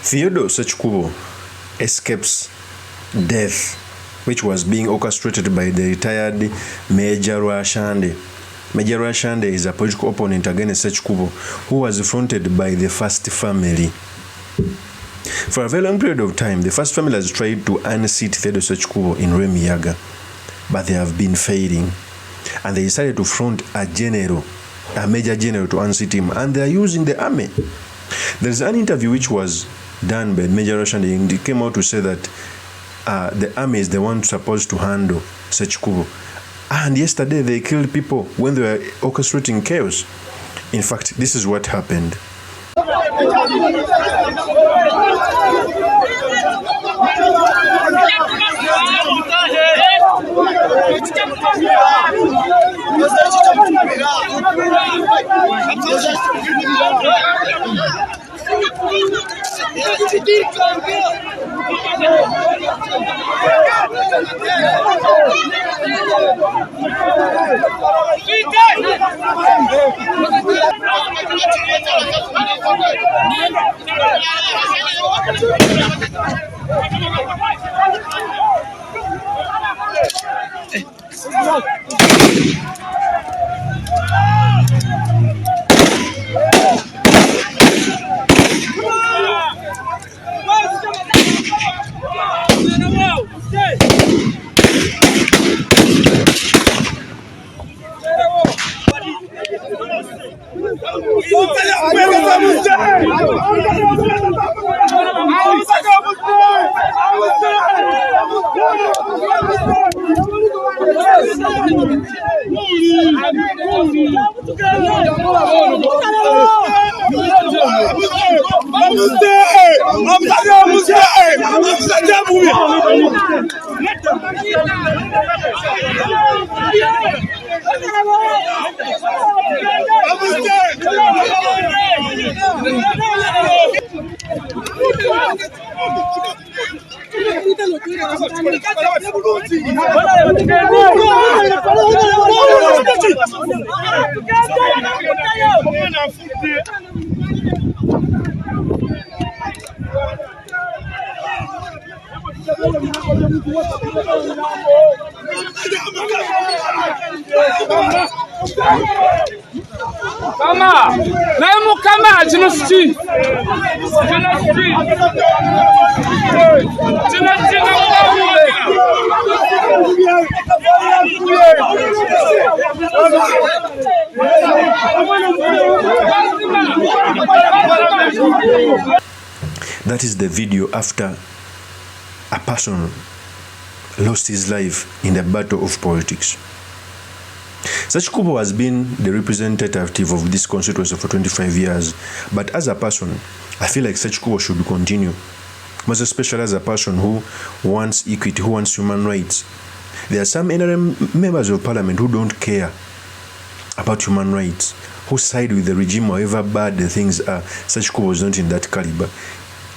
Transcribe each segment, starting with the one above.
Theodore Ssekikubo escapes death, which was being orchestrated by the retired Major RWASHANDE. Major RWASHANDE is a political opponent against Ssekikubo, who was fronted by the First Family. For a very long period of time, the First Family has tried to unseat Theodore Ssekikubo in LWEMIYAGA, but they have been failing. And they decided to front a major general to unseat him, and they are using the army. There is an interview which was done by Major RWASHANDE, and he came out to say that the army is the one supposed to handle Ssekikubo. And yesterday they killed people when they were orchestrating chaos. In fact, this is what happened. That is the video after a person lost his life in the battle of politics. Ssekikubo has been the representative of this constituency for 25 years, but as a person, I feel like Ssekikubo should continue, most especially as a person who wants equity, who wants human rights. There are some NRM members of parliament who don't care about human rights, who side with the regime however bad the things are. Ssekikubo is not in that caliber.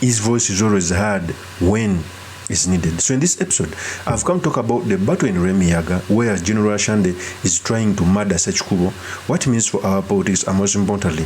His voice is always heard when it's needed. So in this episode, I've come to talk about the battle in LWEMIYAGA, where General RWASHANDE is trying to murder Ssekikubo, what it means for our politics, and most importantly,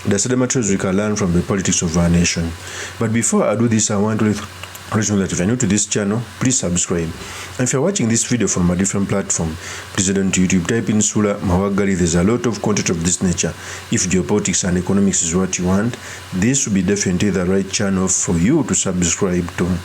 the sedimentaries we can learn from the politics of our nation. But before I do this, I want to let you know that if you're new to this channel, please subscribe. And if you're watching this video from a different platform, please head on to YouTube, type in Sula Mawagali. There's a lot of content of this nature. If geopolitics and economics is what you want, this will be definitely the right channel for you to subscribe to.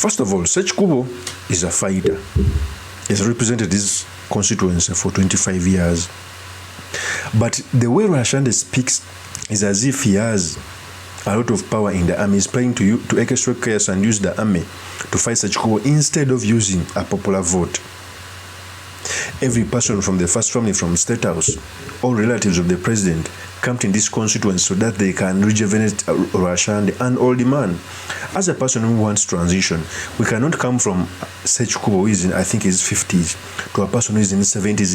First of all, Ssekikubo is a fighter. He's represented this constituency for 25 years. But the way RWASHANDE speaks is as if he has a lot of power in the army. He's trying to orchestrate chaos and use the army to fight Ssekikubo instead of using a popular vote. Every person from the First Family, from State House, all relatives of the president come in this constituency so that they can rejuvenate RWASHANDE and all the man. As a person who wants transition, we cannot come from Ssekikubo, who is in, I think, his 50s, to a person who is in his 70s.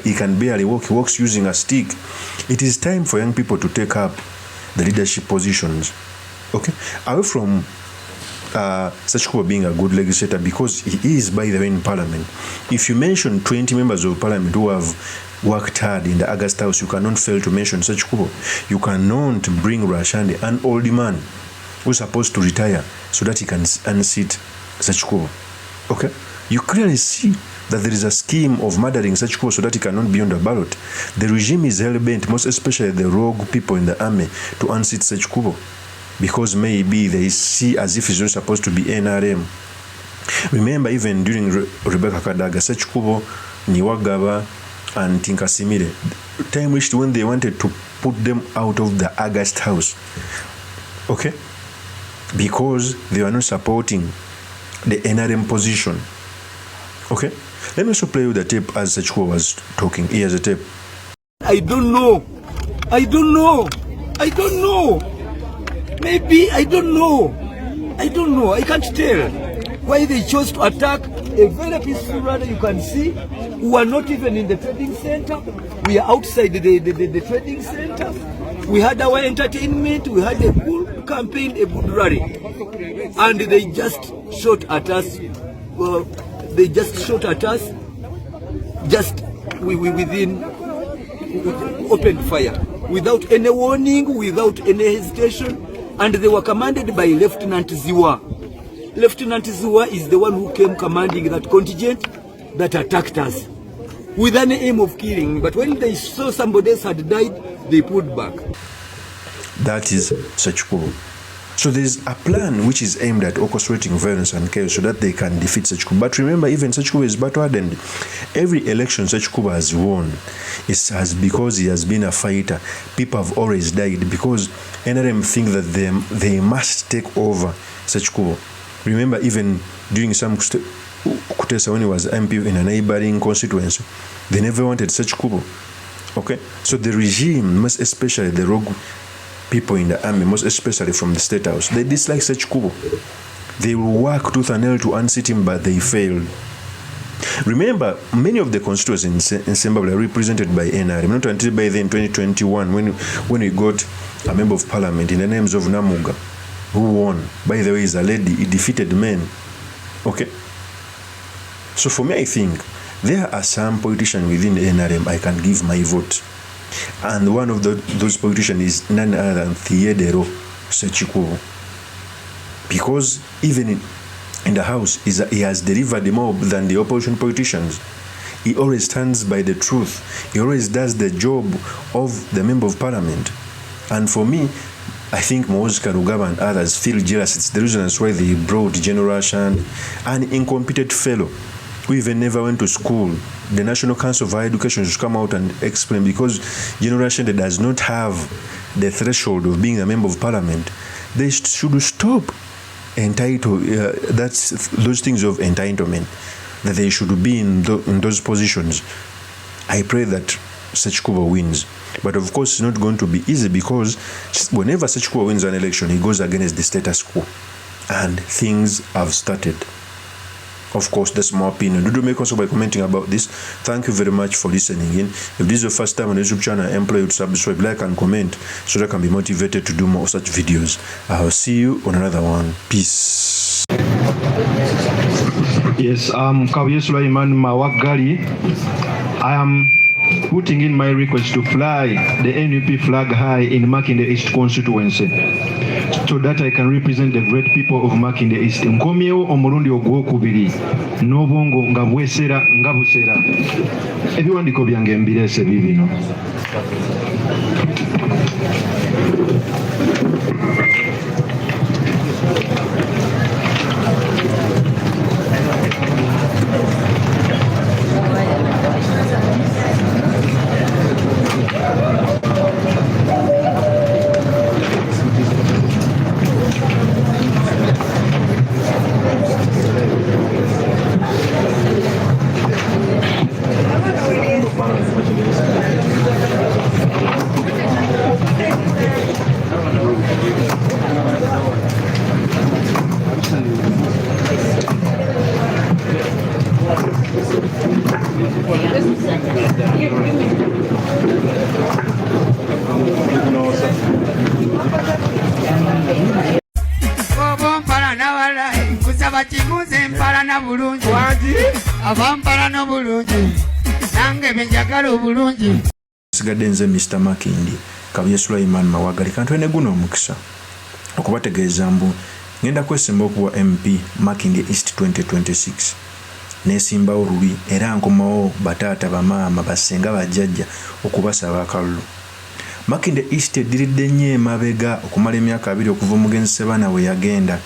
He can barely walk. He walks using a stick. It is time for young people to take up the leadership positions. Okay, away from Sachikubo being a good legislator, because he is, by the way, in Parliament. If you mention 20 members of Parliament who have worked hard in the August House, you cannot fail to mention Sachikubo. You cannot bring RWASHANDE, an old man who's supposed to retire, so that he can unseat Sachikubo. Okay? You clearly see that there is a scheme of murdering Sachikubo so that he cannot be on the ballot. The regime is hell-bent, most especially the rogue people in the army, to unseat Sachikubo, because maybe they see as if he's not supposed to be NRM. Remember, even during Rebecca Kadaga, Sachikubo, Niwagaba, and Tinkasimire, time reached when they wanted to put them out of the August House. Okay? Because they were not supporting the NRM position. Okay? Let me also play you the tape as Sachikubo was talking. Here's the tape. I don't know. I don't know. I don't know. Maybe, I don't know. I don't know. I can't tell why they chose to attack a very peaceful rally. You can see we are not even in the trading center. We are outside the trading center. We had our entertainment. We had a good campaign, a good rally. And they just shot at us. They just shot at us. Just within open fire. Without any warning, without any hesitation. And they were commanded by Lieutenant Ziwa. Lieutenant Ziwa is the one who came commanding that contingent that attacked us with an aim of killing. But when they saw somebody else had died, they pulled back. That is Sachikubo. So there's a plan which is aimed at orchestrating violence and chaos so that they can defeat Sachikubo. But remember, even Sachikubo is battle-hardened. Every election Sachikubo has won has because he has been a fighter. People have always died because NRM think that they must take over Sachikubo. Remember, even during some Kutesa, when he was MP in a neighboring constituency, they never wanted Sachikubo. Okay? So the regime, most especially the rogue people in the army, most especially from the State House, they dislike Sachikubo. They will work tooth and nail to unseat him, but they failed. Remember, many of the constituencies in Zimbabwe are represented by NRM, not until by then 2021 when we got a member of parliament in the names of Namuga, who won. By the way, is a lady, he defeated men. Okay? So for me, I think there are some politicians within the NRM I can give my vote. And one of those politicians is none other than Theodore Sachikubo. Because even in the House, he has delivered more than the opposition politicians. He always stands by the truth. He always does the job of the member of parliament. And for me, I think Mozi Karugaba and others feel jealous. It's the reason that's why they brought General RWASHANDE, an incompetent fellow who even never went to school. The National Council of Higher Education should come out and explain, because General RWASHANDE does not have the threshold of being a member of parliament. They should stop those things of entitlement, that they should be in those positions. I pray that Sachikubo wins. But of course, it's not going to be easy, because whenever Sachikubo wins an election, he goes against the status quo. And things have started. Of course, that's my opinion. Do make also by commenting about this. Thank you very much for listening in. If this is your first time on the YouTube channel, I implore you to subscribe, like, and comment so that I can be motivated to do more such videos. I will see you on another one. Peace. Yes, Kawiye Sulaiman Mawagali. I am putting in my request to fly the NUP flag high in Makinde East constituency, so that I can represent the great people of Makinde East. Nkomyewo omulundi ogwokubiri n'obwongo nga bwesera nga busera. Ebiwandiiko byange mbirese bibino. kusaba kimuze mpalana bulungi wangi avampalana bulungi nange benjagala obulungi sigadde nze Mr. Makindi Kabuye Sulaiman Mawagali kantu ene guno omukisa okubategeeza mbu ngenda kwesimba okuwa MP Makindi East 2026 nesimbawo lubi era nkomawo bataata bamaama basenga bajjajja okubasaba akalulu Makindi East ediridde nnyo emabega okumala emyaka 2 okuva omugenzi Sebana we yagenda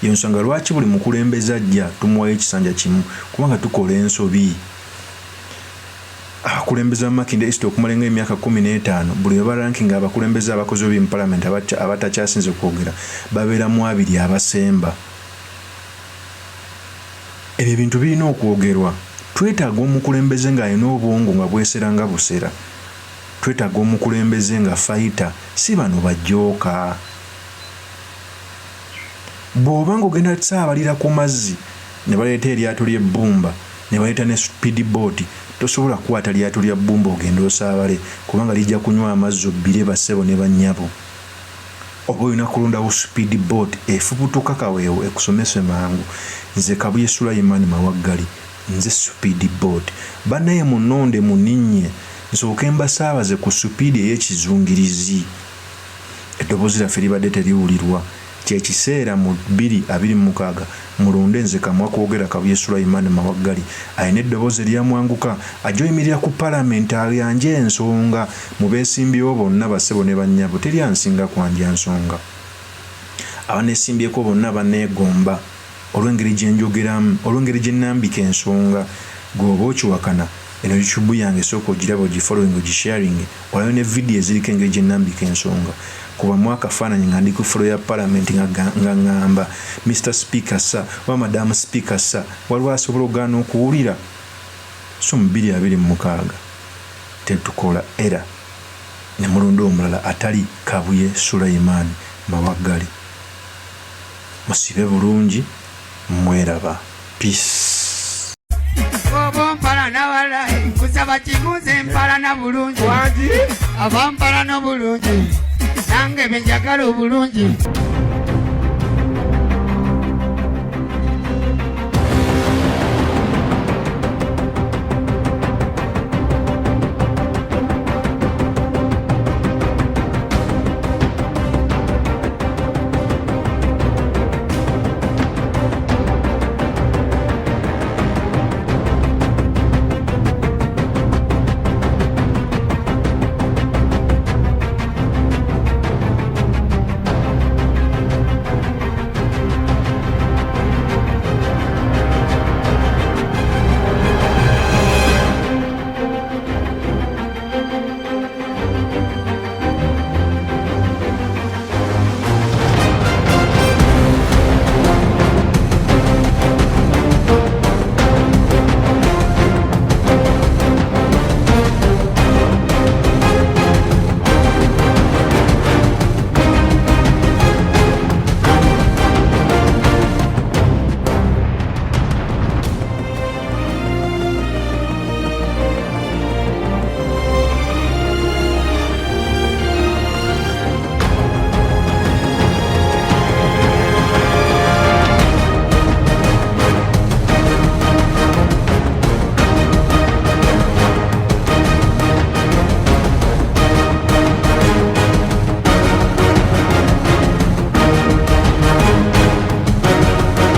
yensonga lwaki buli mukulembeze ajja tumuwayo ekisanja kimu kubanga tukola ensobi abakulembeze Makindi East okumala emyaka 15 buli baranking abakulembeze abakozi b'e parliament abatakyasinze kwogera babeera mu abiri abasemba ebyo bintu birina okwogerwa twetaaga omukulembeze ng'alina obwongo nga bwesera nga busera twetaaga omukulembeze nga fighter si bano bajooka bw'oba ng'ogenda saabalira ku mazzi ne baleeta eryato ly'ebbumba ne baleeta ne speed boat tosobola kukwata lyato lya bbumba ogenda osaabale kubanga lijja kunywa amazzi obbire bassebo ne bannyabo oba olina kulondawo speed boat efubutuka kaweewo ekusomese mangu nze Kabuye Sulaiman Mawagali nze speed boat bannaye munonde muninnye nsooke mbasaabaze ku speed ey'ekizungirizi eddoboozi lyaffe libadde teriwulirwa kyekiseera mu 2026 mulonde nze kamwa kwogera Kabuye Sulaiman Mawagali ayina eddoboozi eryamwanguka ajoyimirira ku parliament ayanje ensonga mu beesimbyewo bonna bassebo ne bannyabo teri ansinga kwandya nsonga abaneesimbyeko bonna baneegomba olw'engeri gye njogeramu olw'engeri gye nnambika ensonga gweoba okiwakana eno YouTube yange sooka ogiraba ogifollowing ogisharing olayo ne vidiyo eziriko engeri gye nnambika ensonga kuba mwaka faananyi nga ndi ku folo ya parliament nga ngamba Mr. Speaker sa wa Madam Speaker sa waliwo asobola ogaana okuwulira so mu 2026 tetukola era ne mulonda omulala atali Kabuye Sulaiman Mawagali musibe bulungi mweraba peace mpalana walayi kusaba kimuze mpalana bulungi wangi avampalana bulungi nange benjagala obulungi